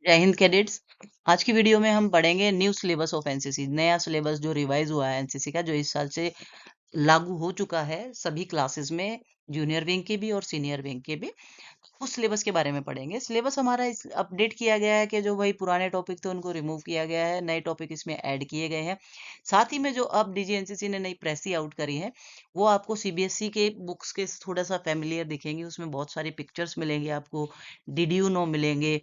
जय हिंद कैडेट्स। आज की वीडियो में हम पढ़ेंगे न्यू सिलेबस ऑफ एनसीसी। नया सिलेबस जो रिवाइज हुआ है एनसीसी का, जो इस साल से लागू हो चुका है सभी क्लासेस में, जूनियर विंग के भी और सीनियर विंग के भी। उस सिलेबस के बारे में पढ़ेंगे। सिलेबस हमारा इस अपडेट किया गया है कि जो वही पुराने टॉपिक थे उनको रिमूव किया गया है, नए टॉपिक इसमें ऐड किए गए हैं। साथ ही में जो अब डीजीएनसीसी ने नई प्रेसी आउट करी है, वो आपको सीबीएसई के बुक्स के थोड़ा सा फेमिलियर दिखेंगी। उसमें बहुत सारी पिक्चर्स मिलेंगे आपको, डिड यू नो मिलेंगे,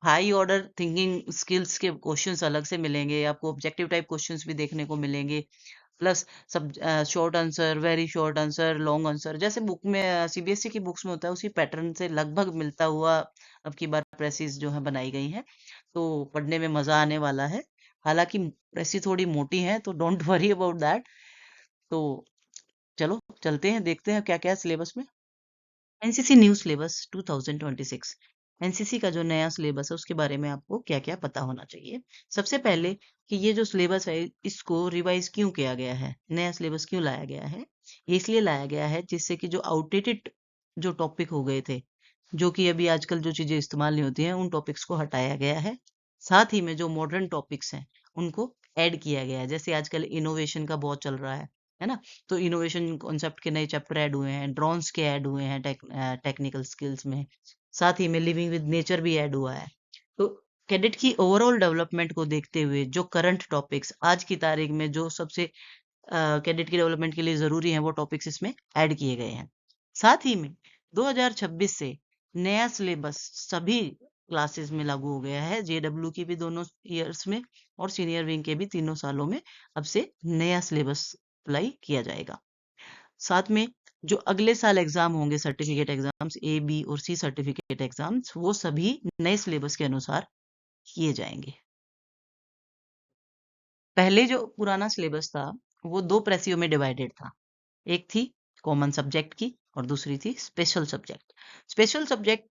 हाई ऑर्डर थिंकिंग स्किल्स के क्वेश्चंस अलग से मिलेंगे आपको, ऑब्जेक्टिव टाइप क्वेश्चंस भी देखने को मिलेंगे, प्लस सब short answer, very short answer, long answer, जैसे बुक में सीबीएसई की बुक्स में होता है उसी पैटर्न से लगभग मिलता हुआ अब की बार प्रेसिस जो है बनाई गई हैं। तो पढ़ने में मजा आने वाला है। हालांकि प्रेसी थोड़ी मोटी है, तो डोंट वरी अबाउट दैट। तो चलो चलते हैं, देखते हैं क्या क्या है सिलेबस में। NCC new syllabus 2026। एनसीसी का जो नया सिलेबस है उसके बारे में आपको क्या क्या पता होना चाहिए। सबसे पहले कि ये जो सिलेबस है इसको रिवाइज क्यों किया गया है, नया सिलेबस क्यों लाया गया है। ये इसलिए लाया गया है जिससे कि जो आउटडेटेड जो टॉपिक हो गए थे, जो कि अभी आजकल जो चीजें इस्तेमाल नहीं होती हैं, उन टॉपिक्स को हटाया गया है। साथ ही में जो मॉडर्न टॉपिक्स हैं उनको ऐड किया गया है। जैसे आजकल इनोवेशन का बहुत चल रहा है ना। तो इनोवेशन कॉन्सेप्ट के नए चैप्टर ऐड हुए हैं, ड्रोन्स के ऐड हुए हैं टेक्निकल स्किल्स में। साथ ही में लिविंग विद नेचर भी ऐड हुआ है। तो कैडेट की ओवरऑल डेवलपमेंट को देखते हुए जो करंट टॉपिक्स आज की तारीख में जो सबसे कैडेट की डेवलपमेंट के लिए जरूरी है, वो टॉपिक्स इसमें ऐड किए गए हैं। साथ ही में 2026 से नया सिलेबस सभी क्लासेस में लागू हो गया है, जेडब्ल्यू की भी दोनों ईयर्स में और सीनियर विंग के भी तीनों सालों में। अब से नया सिलेबस अप्लाई किया जाएगा। साथ में जो अगले साल एग्जाम होंगे, सर्टिफिकेट एग्जाम्स ए बी और सी सर्टिफिकेट एग्जाम्स, वो सभी नए सिलेबस के अनुसार किए जाएंगे। पहले जो पुराना सिलेबस था वो दो प्रेसियों में डिवाइडेड था। एक थी कॉमन सब्जेक्ट की और दूसरी थी स्पेशल सब्जेक्ट। स्पेशल सब्जेक्ट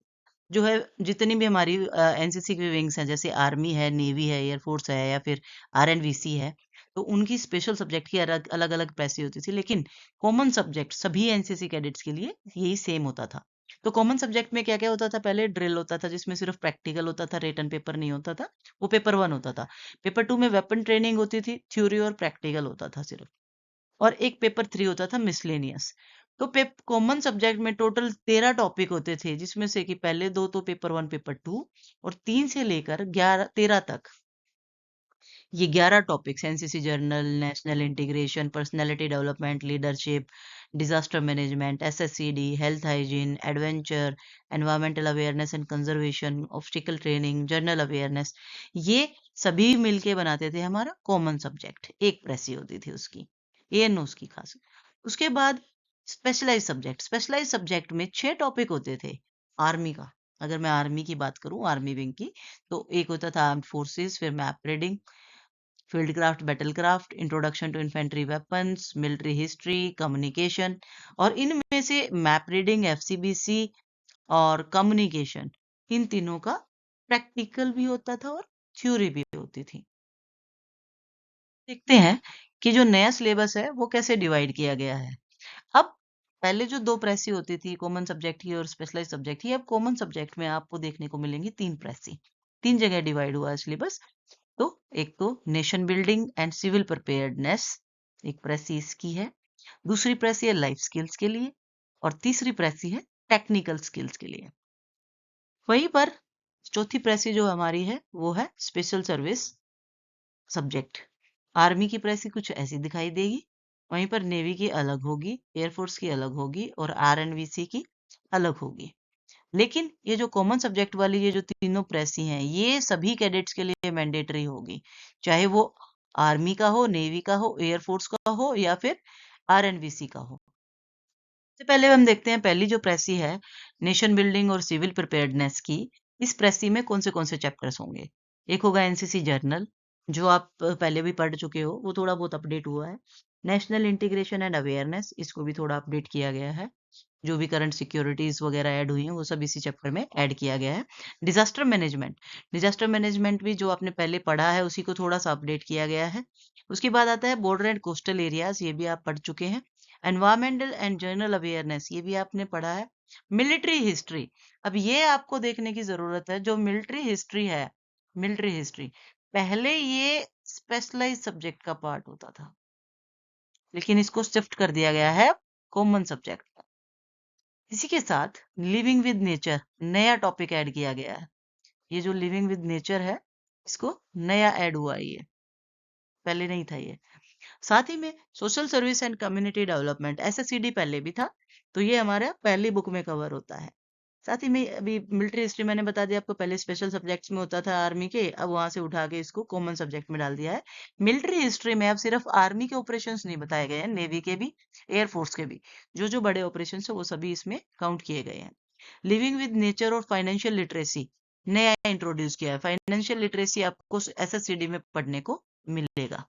जो है, जितनी भी हमारी एनसीसी की विंग्स हैं, जैसे आर्मी है, नेवी है, एयरफोर्स है या फिर आरएनवीसी है, तो उनकी स्पेशल सब्जेक्ट की अलग अलग अलग पैसे होती थी। लेकिन कॉमन सब्जेक्ट सभी एनसीसी कैडेट्स के लिए यही सेम होता था। तो कॉमन सब्जेक्ट में क्या क्या होता था, पहले ड्रिल होता था जिसमें सिर्फ प्रैक्टिकल होता था, रिटन पेपर नहीं होता था। वो पेपर 1 होता था। पेपर 2 में वेपन ट्रेनिंग होती थी, थ्योरी और प्रैक्टिकल होता था सिर्फ। और एक पेपर 3 होता था मिसलेनियस। तो कॉमन सब्जेक्ट में टोटल 13 टॉपिक होते थे, जिसमें से कि पहले दो तो पेपर 1 पेपर 2 और 3 से लेकर 13 तक ये 11 topics, NCC general, national integration, personality development, leadership, disaster management, SSCD, health hygiene, adventure, environmental awareness and conservation, obstacle training, general awareness, ये सभी मिलके बनाते थे हमारा कॉमन सब्जेक्ट। एक प्रेसी होती थी उसकी, एएनओ की खास। उसके बाद स्पेशलाइज सब्जेक्ट। स्पेशलाइज सब्जेक्ट में 6 टॉपिक होते थे आर्मी का। अगर मैं आर्मी की बात करूं, आर्मी विंग की, तो एक होता था आर्म्ड फोर्सेस, फिर map reading, field craft, battle craft, introduction to infantry weapons, military history, communication. और इनमें से मैप रीडिंग, एफसीबीसी और कम्युनिकेशन, इन तीनों का प्रैक्टिकल भी होता था और थ्योरी भी होती थी। देखते हैं कि जो नया सिलेबस है वो कैसे डिवाइड किया गया है। अब पहले जो दो प्रेसी होती थी, कॉमन सब्जेक्ट की और स्पेशलाइज सब्जेक्ट की, अब कॉमन सब्जेक्ट में आपको देखने को मिलेंगी 3 प्रेसी। 3 जगह डिवाइड हुआ है सिलेबस। तो एक तो nation building and civil preparedness, एक प्रेसी इसकी है। दूसरी प्रेसी है लाइफ स्किल्स के लिए और तीसरी प्रेसी है टेक्निकल स्किल्स के लिए। वहीं पर चौथी प्रेसी जो हमारी है वो है स्पेशल सर्विस सब्जेक्ट। आर्मी की प्रेसी कुछ ऐसी दिखाई देगी, वहीं पर नेवी की अलग होगी, एयरफोर्स की अलग होगी और आरएनवीसी की अलग होगी। लेकिन ये जो कॉमन सब्जेक्ट वाली ये जो तीनों प्रेसी हैं, ये सभी कैडेट्स के लिए मैंडेटरी होगी, चाहे वो आर्मी का हो, नेवी का हो, एयरफोर्स का हो या फिर आरएनवीसी का हो। सबसे पहले हम देखते हैं पहली जो प्रेसी है, नेशन बिल्डिंग और सिविल प्रिपेयर्डनेस की। इस प्रेसी में कौन से चैप्टर्स होंगे। एक होगा एनसीसी जर्नल, जो आप पहले भी पढ़ चुके हो, वो थोड़ा बहुत अपडेट हुआ है। नेशनल इंटीग्रेशन एंड अवेयरनेस, इसको भी थोड़ा अपडेट किया गया है। जो भी करंट सिक्योरिटीज वगैरह ऐड हुई हैं वो सब इसी चैप्टर में ऐड किया गया है। डिजास्टर मैनेजमेंट, डिजास्टर मैनेजमेंट भी जो आपने पहले पढ़ा है उसी को थोड़ा सा अपडेट किया गया है। उसके बाद आता है बॉर्डर एंड कोस्टल एरियाज, ये भी आप पढ़ चुके हैं। एनवायरमेंटल एंड जनरल अवेयरनेस, ये भी आपने पढ़ा है। मिलिट्री हिस्ट्री, अब ये आपको देखने की जरूरत है। जो मिलिट्री हिस्ट्री है मिलिट्री हिस्ट्री। पहले ये स्पेशलाइज सब्जेक्ट का पार्ट होता था, लेकिन इसको शिफ्ट कर दिया गया है कॉमन सब्जेक्ट। इसी के साथ लिविंग विद नेचर नया टॉपिक ऐड किया गया है। ये जो लिविंग विद नेचर है, इसको नया ऐड हुआ है ये, पहले नहीं था ये। साथ ही में social service and community development SSCD पहले भी था, तो ये हमारा पहली बुक में कवर होता है। साथ ही में अभी मिलिट्री हिस्ट्री मैंने बता दिया आपको, पहले स्पेशल सब्जेक्ट्स में होता था आर्मी के, अब वहां से उठा के इसको कॉमन सब्जेक्ट में डाल दिया है। मिलिट्री हिस्ट्री में अब सिर्फ आर्मी के ऑपरेशंस नहीं बताए गए हैं, नेवी के भी, एयरफोर्स के भी, जो जो बड़े ऑपरेशन है वो सभी इसमें काउंट किए गए हैं। लिविंग विद नेचर और फाइनेंशियल लिटरेसी नया इंट्रोड्यूस किया है। फाइनेंशियल लिटरेसी आपको एसएससीडी में पढ़ने को मिलेगा।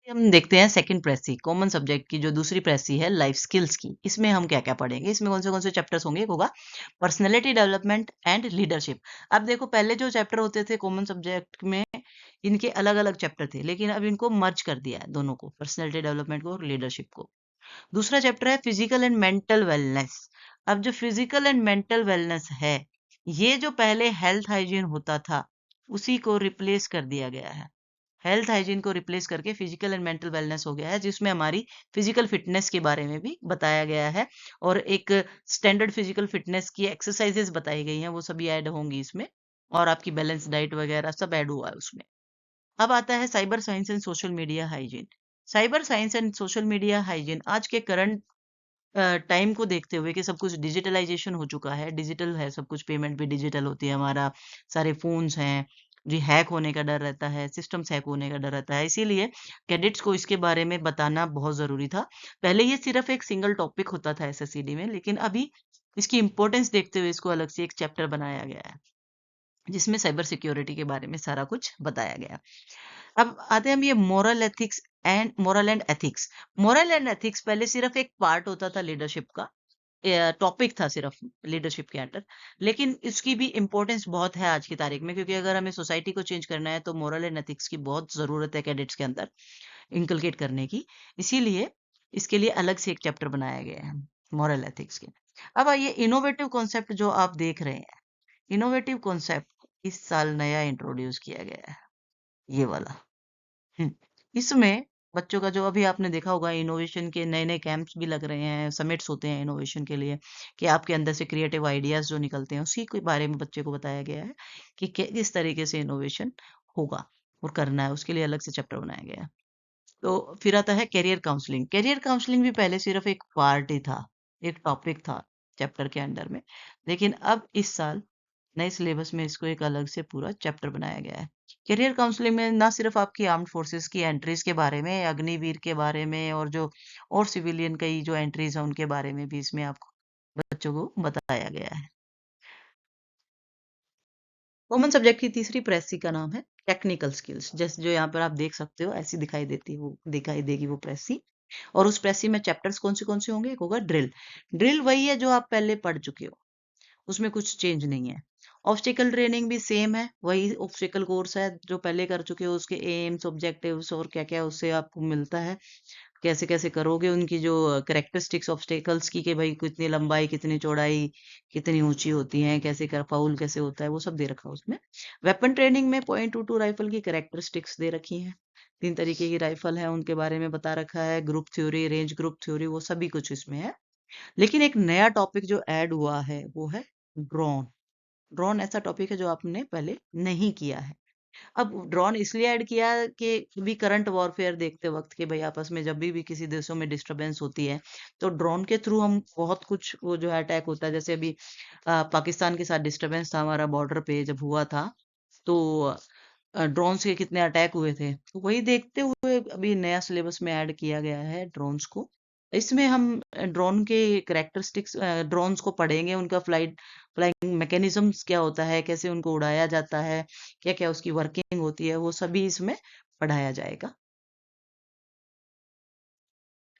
हम देखते हैं सेकंड प्रेसी कॉमन सब्जेक्ट की जो दूसरी प्रेसी है लाइफ स्किल्स की। इसमें हम क्या क्या पढ़ेंगे, इसमें कौन से चैप्टर्स होंगे। एक होगा पर्सनैलिटी डेवलपमेंट एंड लीडरशिप। अब देखो पहले जो चैप्टर होते थे कॉमन सब्जेक्ट में, इनके अलग अलग चैप्टर थे, लेकिन अब इनको मर्ज कर दिया है दोनों को, पर्सनैलिटी डेवलपमेंट को और लीडरशिप को। दूसरा चैप्टर है फिजिकल एंड मेंटल वेलनेस। अब जो फिजिकल एंड मेंटल वेलनेस है, ये जो पहले हेल्थ हाइजीन होता था, उसी को रिप्लेस कर दिया गया है। हेल्थ हाइजीन को रिप्लेस करके फिजिकल एंड मेंटल वेलनेस हो गया है, जिसमें हमारी फिजिकल फिटनेस के बारे में भी बताया गया है, और एक स्टैंडर्ड फिजिकल फिटनेस की एक्सरसाइजेस बताई गई हैं, वो सभी ऐड होंगी इसमें, और आपकी बैलेंस डाइट वगैरह सब ऐड हुआ है उसमें। अब आता है cyber science and social media hygiene. Cyber science and social media hygiene आज के करंट टाइम को देखते हुए कि सब कुछ डिजिटलाइजेशन हो चुका है, डिजिटल है सब कुछ, पेमेंट भी डिजिटल होती है, हमारा सारे फोन्स हैं जी, हैक होने का डर रहता है, सिस्टम्स हैक होने का डर रहता है, इसीलिए कैडेट्स को इसके बारे में बताना बहुत जरूरी था। पहले ये सिर्फ एक सिंगल टॉपिक होता था एसएससीडी में, लेकिन अभी इसकी इंपॉर्टेंस देखते हुए इसको अलग से एक चैप्टर बनाया गया है, जिसमें साइबर सिक्योरिटी के बारे में सारा कुछ बताया गया। अब आते हैं हम ये moral and ethics. Moral and ethics पहले सिर्फ एक पार्ट होता था लीडरशिप का, टॉपिक था सिर्फ लीडरशिप के अंडर, लेकिन इसकी भी इम्पोर्टेंस बहुत है आज की तारीख में, क्योंकि अगर हमें सोसाइटी को चेंज करना है तो मोरल एंड एथिक्स की बहुत जरूरत है कैडेट्स के अंदर इनकलकेट करने की। इसीलिए इसके लिए अलग से एक चैप्टर बनाया गया है मोरल एथिक्स के। अब आइए इनोवेटिव कॉन्सेप्ट जो आप देख रहे हैं, इनोवेटिव कॉन्सेप्ट इस साल नया इंट्रोड्यूस किया गया है, ये वाला। हम्म, इसमें बच्चों का जो अभी आपने देखा होगा, इनोवेशन के नए नए कैंप्स भी लग रहे हैं, समिट्स होते हैं इनोवेशन के लिए, कि आपके अंदर से क्रिएटिव आइडियाज जो निकलते हैं, उसी के बारे में बच्चे को बताया गया है कि किस तरीके से इनोवेशन होगा और करना है, उसके लिए अलग से चैप्टर बनाया गया है। तो फिर आता है करियर काउंसलिंग। करियर काउंसलिंग भी पहले सिर्फ एक पार्ट ही था, एक टॉपिक था चैप्टर के अंडर में, लेकिन अब इस साल नए सिलेबस में इसको एक अलग से पूरा चैप्टर बनाया गया है। करियर काउंसलिंग में ना सिर्फ आपकी आर्म्ड फोर्सेस की एंट्रीज के बारे में, अग्निवीर के बारे में, और जो और सिविलियन कई जो एंट्रीज हैं उनके बारे में भी इसमें आपको बच्चों को बताया गया है। कॉमन सब्जेक्ट की तीसरी प्रेसी का नाम है टेक्निकल स्किल्स। जैसे जो यहाँ पर आप देख सकते हो, ऐसी दिखाई देगी वो प्रेसी। और उस प्रेसी में चैप्टर्स कौन से होंगे। एक होगा ड्रिल। ड्रिल वही है जो आप पहले पढ़ चुके हो, उसमें कुछ चेंज नहीं है। ऑब्स्टिकल ट्रेनिंग भी सेम है, वही ऑब्स्टिकल कोर्स है जो पहले कर चुके हो, उसके एम्स ऑब्जेक्टिव्स और क्या क्या उससे आपको मिलता है, कैसे कैसे करोगे, उनकी जो करेक्टरिस्टिक्स ऑब्स्टिकल्स की, कि भाई कितनी लंबाई, कितनी चौड़ाई, कितनी ऊंची होती है, कैसे कर फाउल कैसे होता है, वो सब दे रखा है उसमें। वेपन ट्रेनिंग में .22 राइफल की करेक्टरिस्टिक्स दे रखी हैं, 3 तरीके की राइफल है उनके बारे में बता रखा है, group theory, range group theory, वो सभी कुछ इसमें है। लेकिन एक नया टॉपिक जो ऐड हुआ है वो है ड्रोन। ड्रोन ऐसा टॉपिक है जो आपने पहले नहीं किया है। अब ड्रोन इसलिए ऐड किया कि भी करंट वॉरफेयर देखते वक्त, कि भाई आपस में जब भी किसी देशों में डिस्टरबेंस होती है, तो ड्रोन के थ्रू हम बहुत कुछ, वो जो है अटैक होता है, जैसे अभी पाकिस्तान के साथ डिस्टरबेंस था हमारा बॉर्डर पे जब हुआ था, तो ड्रोन्स के कितने अटैक हुए थे, तो वही देखते हुए अभी नया सिलेबस में ऐड किया गया है ड्रोन्स को। इसमें हम ड्रोन के करेक्टरिस्टिक्स, ड्रोन्स को पढ़ेंगे, उनका फ्लाइंग मैकेनिज्म्स क्या होता है, कैसे उनको उड़ाया जाता है, क्या क्या उसकी वर्किंग होती है, वो सभी इसमें पढ़ाया जाएगा।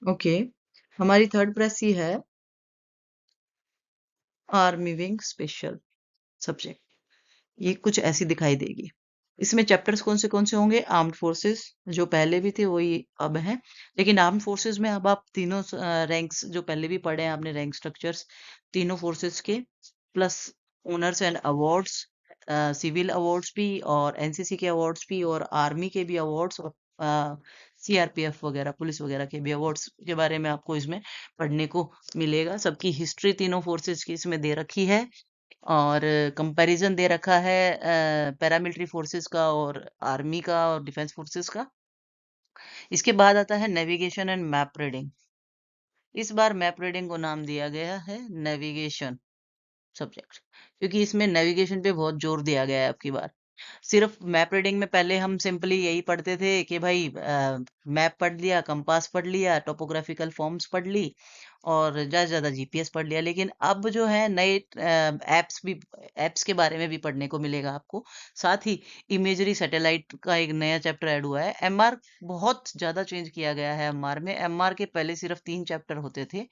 ओके, हमारी थर्ड प्रेस ही है आर्मी विंग स्पेशल सब्जेक्ट। ये कुछ ऐसी दिखाई देगी। इसमें चैप्टर्स कौन से होंगे। आर्म्ड फोर्सेस जो पहले भी थे वही अब हैं, लेकिन आर्म्ड फोर्सेस में अब आप तीनों रैंक्स जो पहले भी पढ़े हैं आपने, रैंक स्ट्रक्चर्स तीनों फोर्सेस के, plus honours and awards, civil awards भी और एनसीसी के अवार्ड्स भी और आर्मी के भी अवार्ड्स और सीआरपीएफ वगैरह पुलिस वगैरह के भी अवार्ड्स के बारे में आपको इसमें पढ़ने को मिलेगा। सबकी हिस्ट्री तीनों फोर्सेस की इसमें दे रखी है और कंपैरिजन दे रखा है पैरामिलिट्री फोर्सेस का और आर्मी का और डिफेंस फोर्सेस का। इसके बाद आता है नेविगेशन एंड मैप रीडिंग। इस बार मैप रीडिंग को नाम दिया गया है नेविगेशन सब्जेक्ट, क्योंकि इसमें नेविगेशन पे बहुत जोर दिया गया है अब की बार। सिर्फ मैप रीडिंग में पहले हम सिंपली यही पढ़ते थे कि भाई मैप पढ़ लिया, कंपास पढ़ लिया, टोपोग्राफिकल फॉर्म्स पढ़ ली और ज्यादा से ज्यादा जीपीएस पढ़ लिया। लेकिन अब जो है नए एप्स के बारे में भी पढ़ने को मिलेगा आपको। साथ ही इमेजरी सैटेलाइट का एक नया चैप्टर ऐड हुआ है। एमआर बहुत ज्यादा चेंज किया गया है। एमआर में एमआर के पहले सिर्फ 3 चैप्टर होते थे,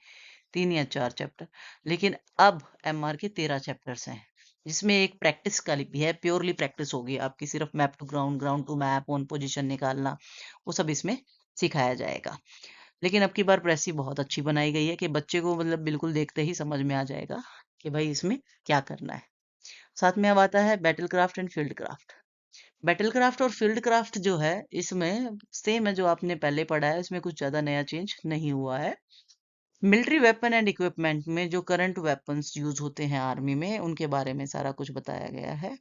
3 या 4 चैप्टर, लेकिन अब एमआर के 13 चैप्टर्स हैं, जिसमें एक प्रैक्टिस का भी है। प्योरली प्रैक्टिस होगी आपकी, सिर्फ map to ground, ground to map, own position निकालना, वो सब इसमें सिखाया जाएगा। लेकिन अब की बार प्रेसी बहुत अच्छी बनाई गई है कि बच्चे को मतलब बिल्कुल देखते ही समझ में आ जाएगा कि भाई इसमें क्या करना है। साथ में अब आता है battle craft and field craft. Battle craft और फील्ड क्राफ्ट जो है इसमें सेम है जो आपने पहले पढ़ा है, इसमें कुछ ज्यादा नया चेंज नहीं हुआ है। मिलिट्री वेपन एंड इक्विपमेंट में जो करंट वेपन्स यूज होते हैं आर्मी में, उनके बारे में सारा कुछ बताया गया है।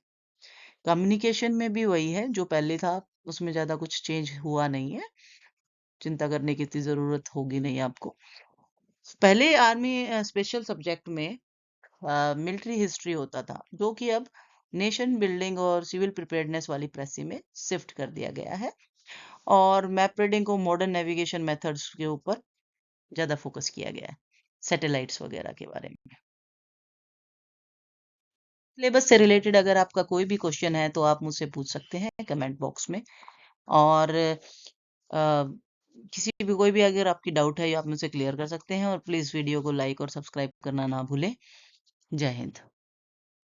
कम्युनिकेशन में भी वही है जो पहले था, उसमें ज्यादा कुछ चेंज हुआ नहीं है, चिंता करने की इतनी जरूरत होगी नहीं आपको। पहले आर्मी स्पेशल सब्जेक्ट में मिलिट्री हिस्ट्री होता था, जो कि अब नेशन बिल्डिंग और सिविल प्रिपेयर्डनेस वाली प्रेसी में शिफ्ट कर दिया गया है और मैप रीडिंग को मॉडर्न नेविगेशन मेथड्स के ऊपर ज्यादा फोकस किया गया है, सैटेलाइट्स वगैरह के बारे में। सिलेबस से रिलेटेड अगर आपका कोई भी क्वेश्चन है तो आप मुझसे पूछ सकते हैं कमेंट बॉक्स में। और किसी भी कोई भी अगर आपकी डाउट है, ये आप मुझसे क्लियर कर सकते हैं। और प्लीज वीडियो को लाइक और सब्सक्राइब करना ना भूलें। जय हिंद।